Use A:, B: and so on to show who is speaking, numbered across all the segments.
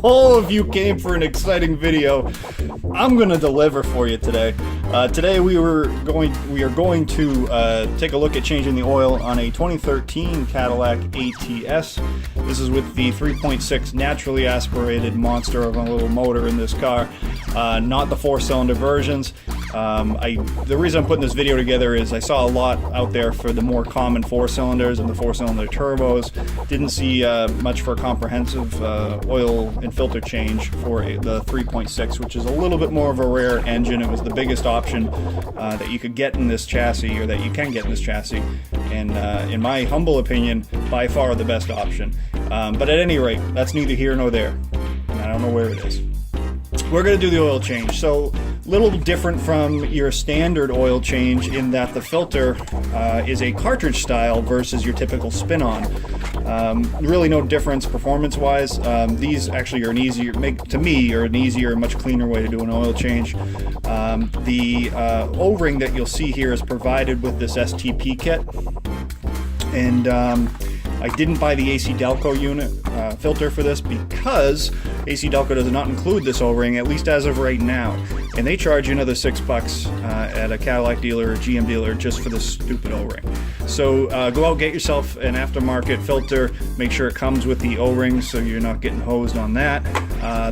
A: all of you came for an exciting video. I'm gonna deliver for you today. Today we are going to take a look at changing the oil on a 2013 Cadillac ATS. This is with the 3.6 naturally aspirated monster of a little motor in this car, not the 4-cylinder versions. The reason I'm putting this video together is I saw a lot out there for the more common 4-cylinders and the 4-cylinder turbos. Didn't see much for a comprehensive oil and filter change for the 3.6, which is a little bit more of a rare engine. It was the biggest option that you could get in this chassis, or that you can get in this chassis, and in my humble opinion, by far the best option. But at any rate, that's neither here nor there. I don't know where it is. We're going to do the oil change. So a little different from your standard oil change in that the filter is a cartridge style versus your typical spin-on. Really no difference performance-wise. These actually are an easier, to me, are an easier, much cleaner way to do an oil change. The O-ring that you'll see here is provided with this STP kit, and I didn't buy the AC Delco unit filter for this because AC Delco does not include this O-ring, at least as of right now. And they charge you another $6 at a Cadillac dealer or GM dealer just for this stupid O-ring. So go out, get yourself an aftermarket filter. Make sure it comes with the O-ring so you're not getting hosed on that.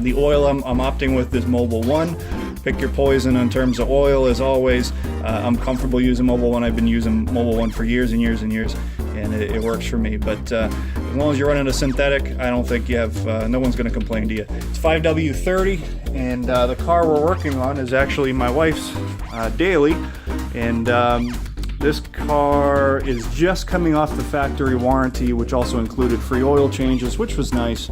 A: The oil I'm opting with is Mobil 1. Pick your poison in terms of oil, as always. I'm comfortable using Mobil 1. I've been using Mobil 1 for years and years and years, and it works for me. But as long as you're running a synthetic, I don't think you have, no one's going to complain to you. It's 5W30, and the car we're working on is actually my wife's daily, and this car is just coming off the factory warranty, which also included free oil changes, which was nice.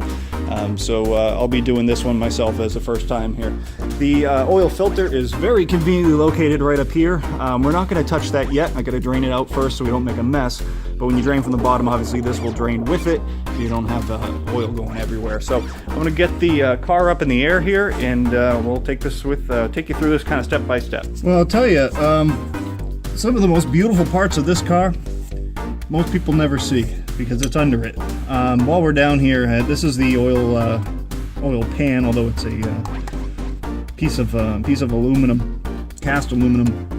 A: So I'll be doing this one myself as the first time here. The oil filter is very conveniently located right up here. We're not going to touch that yet. I got to drain it out first so we don't make a mess. But when you drain from the bottom, obviously this will drain with it. You don't have oil going everywhere. So I'm going to get the car up in the air here, and we'll take this take you through this kind of step by step. Well, I'll tell you, some of the most beautiful parts of this car, most people never see because it's under it. While we're down here, this is the oil pan, although it's a piece of aluminum, cast aluminum.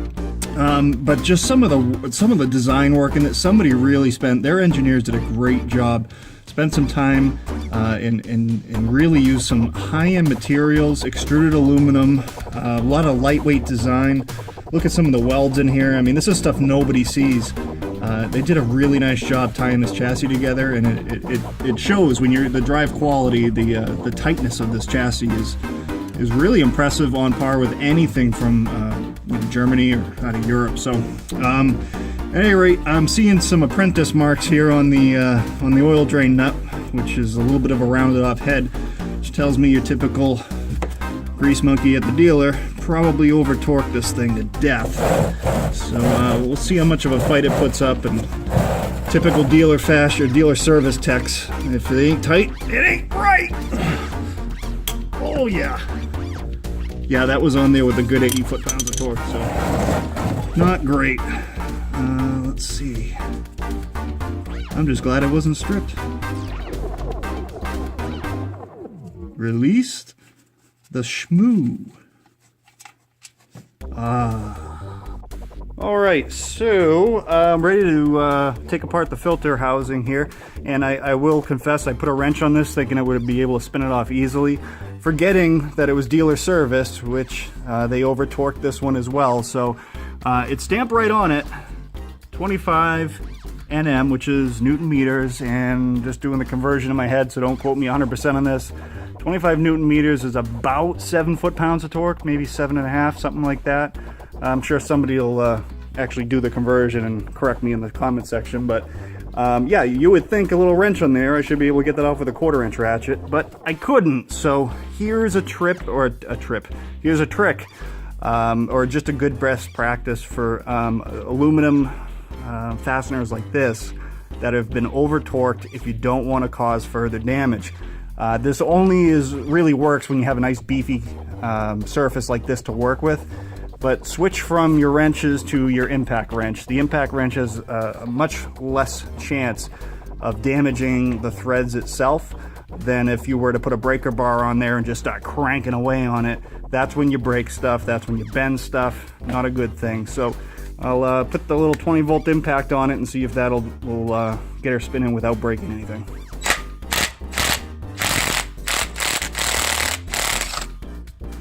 A: But just some of the design work in it, somebody really their engineers did a great job. Spent some time and really used some high-end materials, extruded aluminum, a lot of lightweight design. Look at some of the welds in here. I mean, this is stuff nobody sees. They did a really nice job tying this chassis together, and it shows when you're the drive quality. The tightness of this chassis is really impressive, on par with anything from Germany or out of Europe. So at any rate, I'm seeing some apprentice marks here on the oil drain nut, which is a little bit of a rounded off head, which tells me your typical grease monkey at the dealer probably over torqued this thing to death. So we'll see how much of a fight it puts up, and typical dealer fashion or dealer service techs, if it ain't tight, it ain't right. Oh yeah. Yeah, that was on there with a good 80 foot-pounds of torque, so not great. Let's see. I'm just glad it wasn't stripped. Released the shmoo. Alright, so I'm ready to take apart the filter housing here, and I will confess I put a wrench on this thinking I would be able to spin it off easily, forgetting that it was dealer serviced, which they over torqued this one as well. So it's stamped right on it, 25 Nm, which is Newton meters, and just doing the conversion in my head, so don't quote me 100% on this. 25 Newton meters is about 7 foot-pounds of torque, maybe 7.5, something like that. I'm sure somebody will actually do the conversion and correct me in the comment section, but yeah, you would think a little wrench on there, I should be able to get that off with a 1/4-inch ratchet, but I couldn't. So here's a trick, or just a good best practice for aluminum fasteners like this that have been over torqued if you don't want to cause further damage. This only really works when you have a nice beefy surface like this to work with. But switch from your wrenches to your impact wrench. The impact wrench has a much less chance of damaging the threads itself. than if you were to put a breaker bar on there and just start cranking away on it. That's when you break stuff, that's when you bend stuff. Not a good thing. So I'll put the little 20 volt impact on it and see if that'll get her spinning without breaking anything.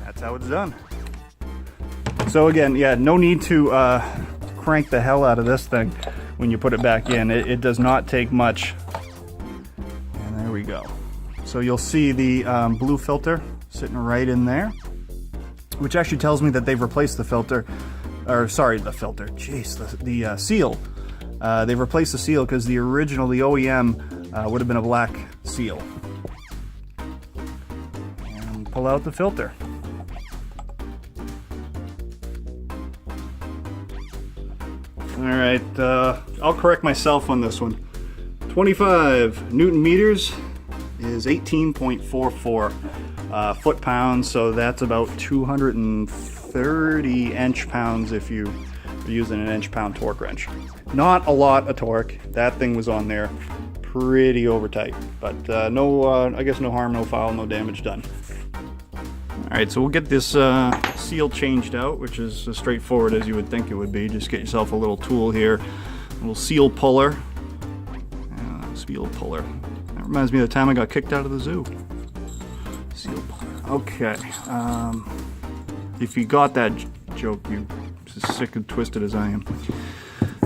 A: That's how it's done. So again, yeah, no need to crank the hell out of this thing when you put it back in. It does not take much. And there we go. So you'll see the blue filter sitting right in there, which actually tells me that they've replaced the filter, or sorry, the filter, jeez, the seal. They've replaced the seal because the original, the OEM, would have been a black seal. And pull out the filter. Alright, I'll correct myself on this one. 25 Newton meters is 18.44 foot-pounds, so that's about 230 inch-pounds if you're using an inch-pound torque wrench. Not a lot of torque. That thing was on there pretty over tight, but I guess no harm, no foul, no damage done. Alright, so we'll get this seal changed out, which is as straightforward as you would think it would be. Just get yourself a little tool here, a little seal puller. Seal puller. That reminds me of the time I got kicked out of the zoo. Seal puller. Okay. If you got that joke, you're as sick and twisted as I am.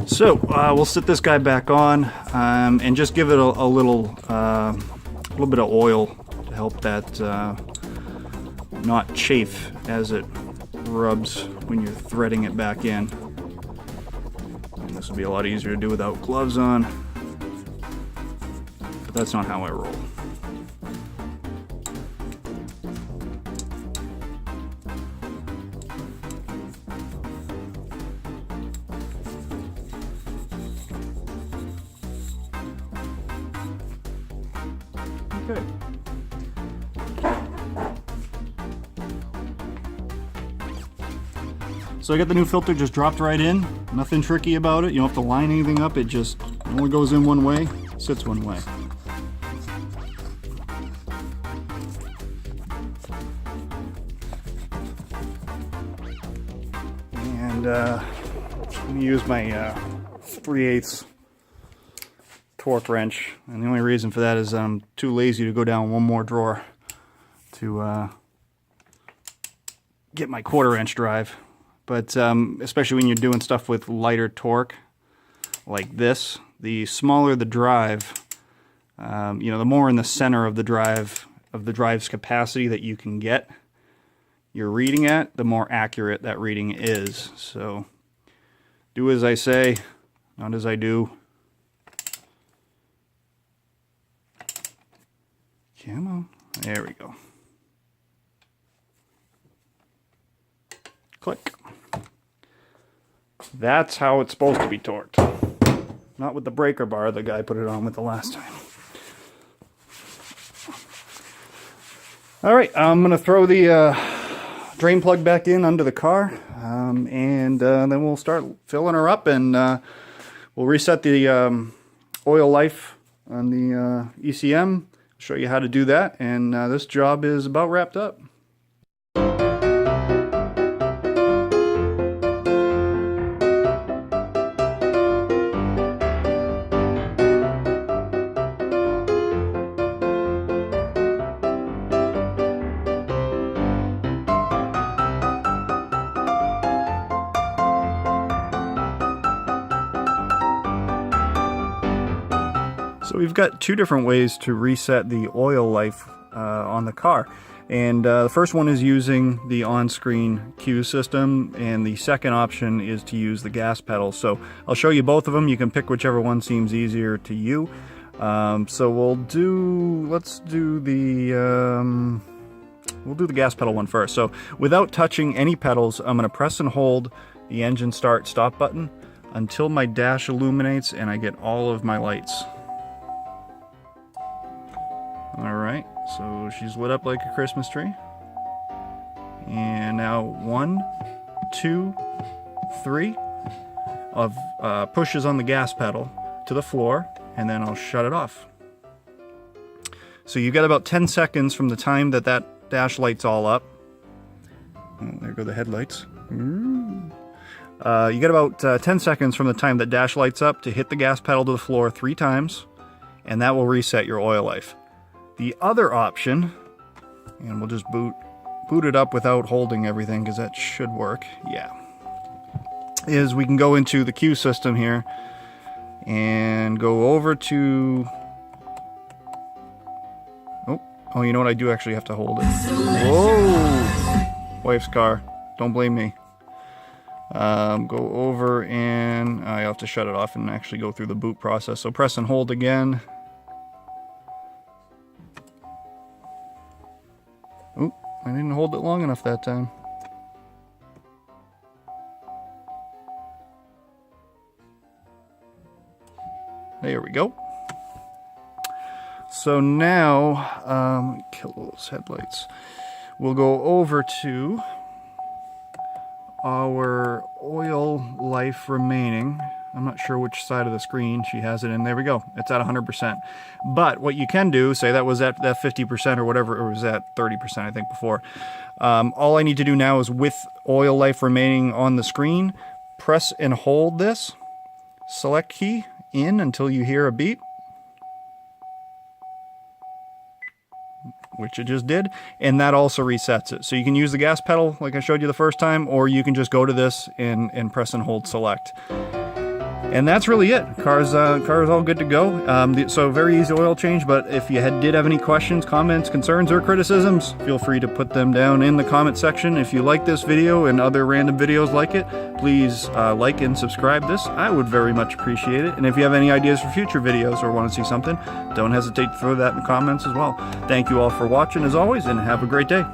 A: So we'll sit this guy back on and just give it a little bit of oil to help that not chafe as it rubs when you're threading it back in. And this will be a lot easier to do without gloves on, but that's not how I roll. Okay. So I got the new filter just dropped right in. Nothing tricky about it. You don't have to line anything up. It just only goes in one way, sits one way. And I'm going to use my 3/8 torque wrench. And the only reason for that is I'm too lazy to go down one more drawer to get my 1/4 inch drive. But especially when you're doing stuff with lighter torque like this, the smaller the drive, the more in the center of the drive's capacity that you can get your reading at, the more accurate that reading is. So do as I say, not as I do. Come on. There we go. Click. That's how it's supposed to be torqued. Not with the breaker bar the guy put it on with the last time. Alright, I'm going to throw the drain plug back in under the car, and then we'll start filling her up, and we'll reset the oil life on the ECM, show you how to do that, and this job is about wrapped up. So we've got two different ways to reset the oil life on the car. And the first one is using the on-screen cue system, and the second option is to use the gas pedal. So I'll show you both of them. You can pick whichever one seems easier to you. So let's do the gas pedal one first. So without touching any pedals, I'm going to press and hold the engine start stop button until my dash illuminates and I get all of my lights. Alright, so she's lit up like a Christmas tree. And now 1, 2, 3 of pushes on the gas pedal to the floor, and then I'll shut it off. So you got about 10 seconds from the time that that dash light's all up. Oh, there go the headlights. You got about 10 seconds from the time that dash lights up to hit the gas pedal to the floor 3 times, and that will reset your oil life. The other option, and we'll just boot it up without holding everything because that should work, yeah, is we can go into the Q system here and go over to, oh, you know what, I do actually have to hold it. Whoa! Wife's car, don't blame me. Go over and I have to shut it off and actually go through the boot process. So press and hold again. Oop, I didn't hold it long enough that time. There we go. So now, kill those headlights. We'll go over to our oil life remaining. I'm not sure which side of the screen she has it in. There we go. It's at 100%. But what you can do, say that was at that 50% or whatever, it was at 30%, I think, before. All I need to do now is, with oil life remaining on the screen, press and hold this select key in until you hear a beep, which it just did, and that also resets it. So you can use the gas pedal like I showed you the first time, or you can just go to this and press and hold select. And that's really it. Car's all good to go. So very easy oil change, but if you did have any questions, comments, concerns, or criticisms, feel free to put them down in the comment section. If you like this video and other random videos like it, please like and subscribe this. I would very much appreciate it. And if you have any ideas for future videos or want to see something, don't hesitate to throw that in the comments as well. Thank you all for watching as always, and have a great day.